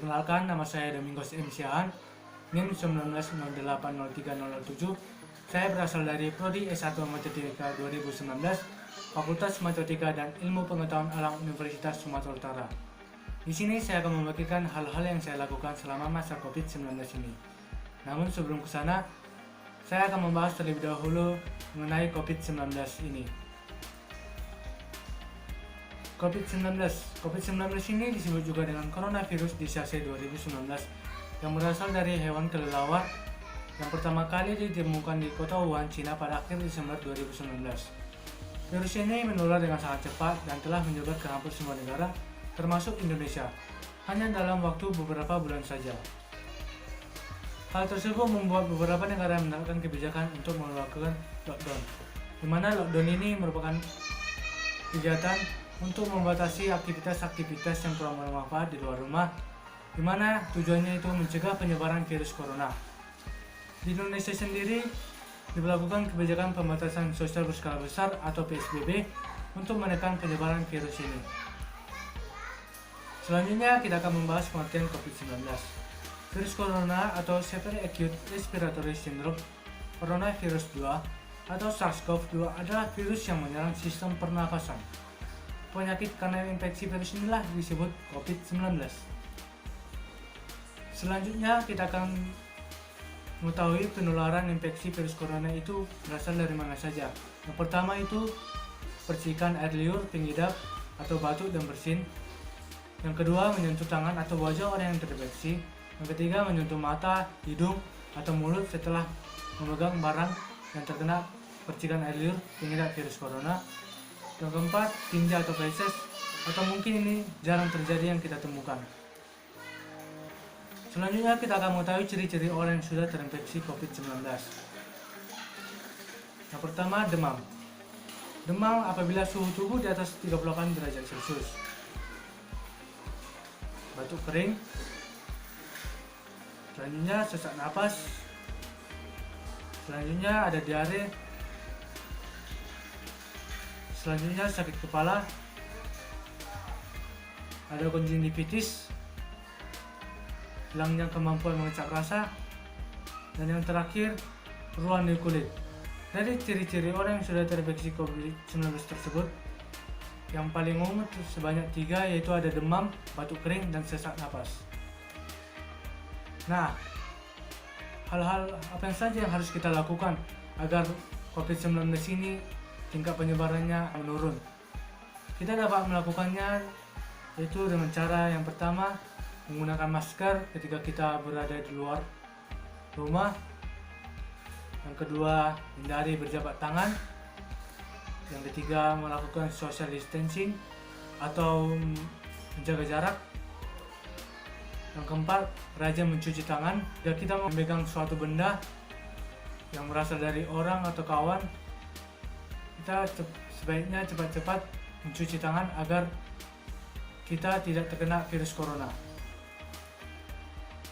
Perkenalkan, nama saya Domingos M. Siahaan, NIM 19080307. Saya berasal dari Prodi S1 Matematika 2019, Fakultas Matematika dan Ilmu Pengetahuan Alam Universitas Sumatera Utara. Di sini saya akan membagikan hal-hal yang saya lakukan selama masa COVID-19 ini. Namun sebelum ke sana, saya akan membahas terlebih dahulu mengenai COVID-19 ini. COVID-19 ini disebut juga dengan coronavirus disease 2019 yang berasal dari hewan kelelawar yang pertama kali ditemukan di kota Wuhan, Cina pada akhir Desember 2019. Virus ini menular dengan sangat cepat dan telah menyebar ke hampir semua negara, termasuk Indonesia, hanya dalam waktu beberapa bulan saja. Hal tersebut membuat beberapa negara menerapkan kebijakan untuk melakukan lockdown, di mana lockdown ini merupakan kegiatan untuk membatasi aktivitas-aktivitas yang kurang bermanfaat di luar rumah, di mana tujuannya itu mencegah penyebaran virus corona. Di Indonesia sendiri diberlakukan kebijakan pembatasan sosial berskala besar atau PSBB untuk menekan penyebaran virus ini. Selanjutnya kita akan membahas pengertian COVID-19. Virus corona atau Severe Acute Respiratory Syndrome Coronavirus 2 atau SARS-CoV-2 adalah virus yang menyerang sistem pernafasan. Penyakit karena infeksi virus inilah disebut COVID-19. Selanjutnya kita akan mengetahui penularan infeksi virus corona itu berasal dari mana saja. Yang pertama itu percikan air liur, pengidap atau batuk dan bersin. Yang kedua menyentuh tangan atau wajah orang yang terinfeksi. Yang ketiga menyentuh mata, hidung atau mulut setelah memegang barang yang terkena percikan air liur, pengidap virus corona. Yang keempat, tinja atau feses, atau mungkin ini jarang terjadi yang kita temukan. Selanjutnya kita akan mengetahui ciri-ciri orang yang sudah terinfeksi COVID-19. Yang pertama, demam. Demam apabila suhu tubuh di atas 38 derajat Celcius. Batuk kering. Selanjutnya sesak napas. Selanjutnya ada diare. Selanjutnya sakit kepala, ada konjungtivitis, hilangnya kemampuan mengecap rasa, dan yang terakhir keruhan di kulit. Dari ciri-ciri orang yang sudah terinfeksi COVID-19 tersebut, yang paling umum sebanyak 3, yaitu ada demam, batuk kering, dan sesak napas. Nah, hal-hal apa yang saja yang harus kita lakukan agar COVID-19 ini tingkat penyebarannya menurun? Kita dapat melakukannya yaitu dengan cara yang pertama, menggunakan masker ketika kita berada di luar rumah. Yang kedua, hindari berjabat tangan. Yang ketiga, melakukan social distancing atau menjaga jarak. Yang keempat, rajin mencuci tangan. Jika kita memegang suatu benda yang berasal dari orang atau kawan, kita sebaiknya cepat-cepat mencuci tangan agar kita tidak terkena virus corona.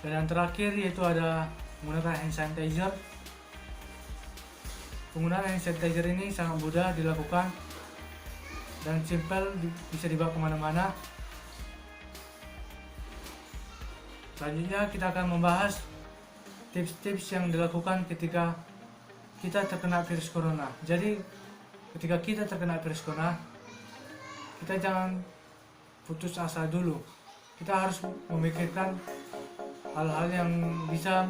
Dan yang terakhir yaitu ada menggunakan hand sanitizer. Penggunaan hand sanitizer ini sangat mudah dilakukan dan simpel, bisa dibawa kemana-mana. Selanjutnya kita akan membahas tips-tips yang dilakukan ketika kita terkena virus corona. Jadi ketika kita terkena virus corona, kita jangan putus asa dulu. Kita harus memikirkan hal-hal yang bisa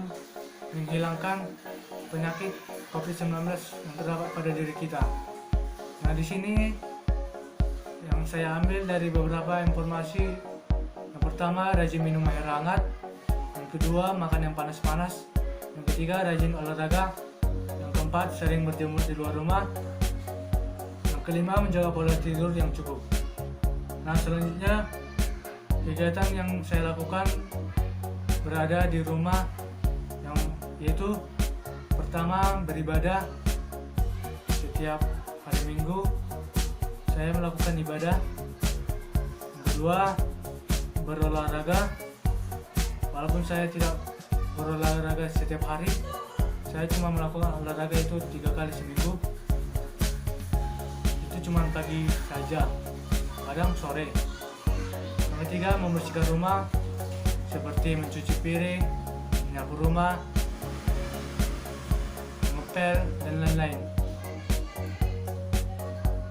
menghilangkan penyakit COVID-19 yang terdapat pada diri kita. Nah, di sini yang saya ambil dari beberapa informasi. Yang pertama, rajin minum air hangat. Yang kedua, makan yang panas-panas. Yang ketiga, rajin olahraga. Yang keempat, sering berjemur di luar rumah. Kelima, menjaga pola tidur yang cukup. Nah, selanjutnya kegiatan yang saya lakukan berada di rumah, yaitu pertama, beribadah. Setiap hari Minggu saya melakukan ibadah. Yang kedua, berolahraga. Walaupun saya tidak berolahraga setiap hari, saya cuma melakukan olahraga itu 3 kali seminggu. Cuma pagi saja, kadang sore. Yang ketiga, membersihkan rumah seperti mencuci piring, menyapu rumah, ngepel, dan lain-lain.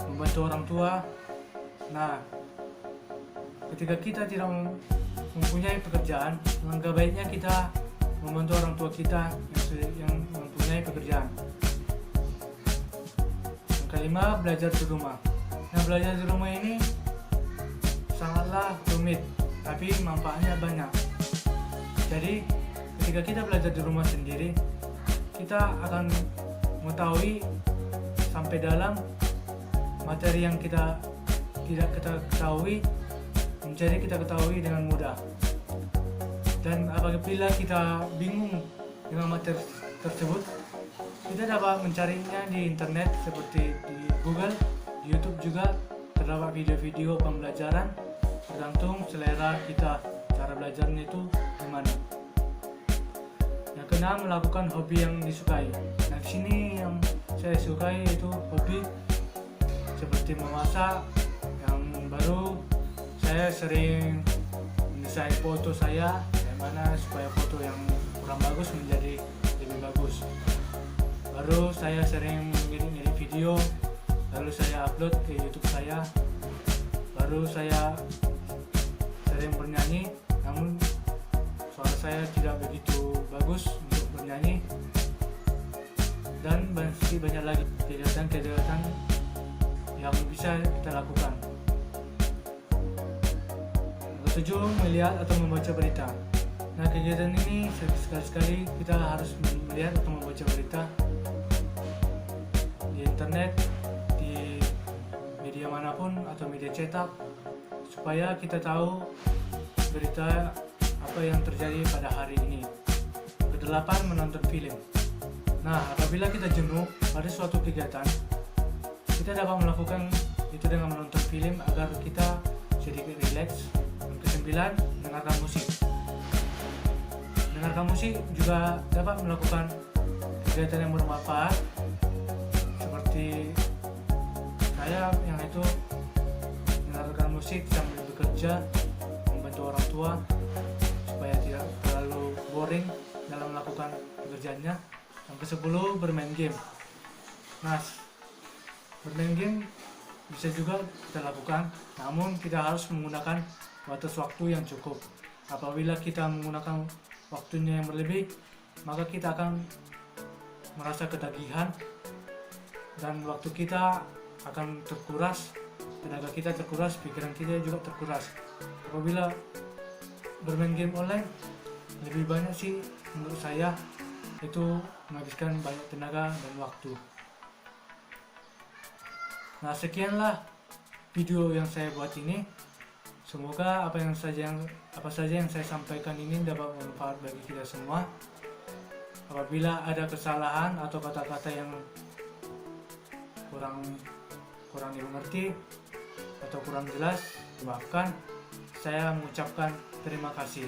Membantu orang tua. Nah, ketika kita tidak mempunyai pekerjaan, langkah baiknya kita membantu orang tua kita yang mempunyai pekerjaan. Yang kelima, belajar di rumah. Nah, belajar di rumah ini sangatlah rumit, tapi manfaatnya banyak. Jadi, ketika kita belajar di rumah sendiri, kita akan mengetahui sampai dalam materi yang kita tidak kita ketahui, menjadi kita ketahui dengan mudah. Dan apabila kita bingung dengan materi tersebut, kita dapat mencarinya di internet seperti di Google, di YouTube juga terdapat video-video pembelajaran, tergantung selera kita cara belajarnya itu gimana. Yang keenam, melakukan hobi yang disukai. Nah, di sini yang saya sukai itu hobi seperti memasak. Yang baru, saya sering mendesain foto saya, bagaimana supaya foto yang kurang bagus menjadi lebih bagus. Baru saya sering ngedit video, lalu saya upload ke YouTube saya. Baru saya sering bernyanyi, namun suara saya tidak begitu bagus untuk bernyanyi. Dan masih banyak lagi kegiatan-kegiatan yang bisa kita lakukan. Ketujuh, melihat atau membaca berita. Nah, kegiatan ini sekali-sekali kita harus melihat atau membaca berita di internet, di media manapun atau media cetak, supaya kita tahu berita apa yang terjadi pada hari ini. Kedelapan, menonton film. Nah, apabila kita jenuh pada suatu kegiatan, kita dapat melakukan itu dengan menonton film agar kita sedikit rileks. Kesembilan, mendengarkan musik. Mendengarkan musik juga dapat melakukan kegiatan yang bermanfaat, seperti saya yang itu mendengarkan musik sambil bekerja, membantu orang tua supaya tidak terlalu boring dalam melakukan pekerjaannya. Yang ke-10, bermain game. Nah, bermain game bisa juga kita lakukan, namun kita harus menggunakan batas waktu yang cukup. Apabila kita menggunakan waktunya yang berlebih, maka kita akan merasa ketagihan dan waktu kita akan terkuras, tenaga kita terkuras, pikiran kita juga terkuras. Apabila bermain game online, lebih banyak sih menurut saya itu menghabiskan banyak tenaga dan waktu. Nah, sekianlah video yang saya buat ini. Semoga apa saja yang saya sampaikan ini dapat bermanfaat bagi kita semua. Apabila ada kesalahan atau kata-kata yang kurang dimengerti atau kurang jelas, maafkan. Saya mengucapkan terima kasih.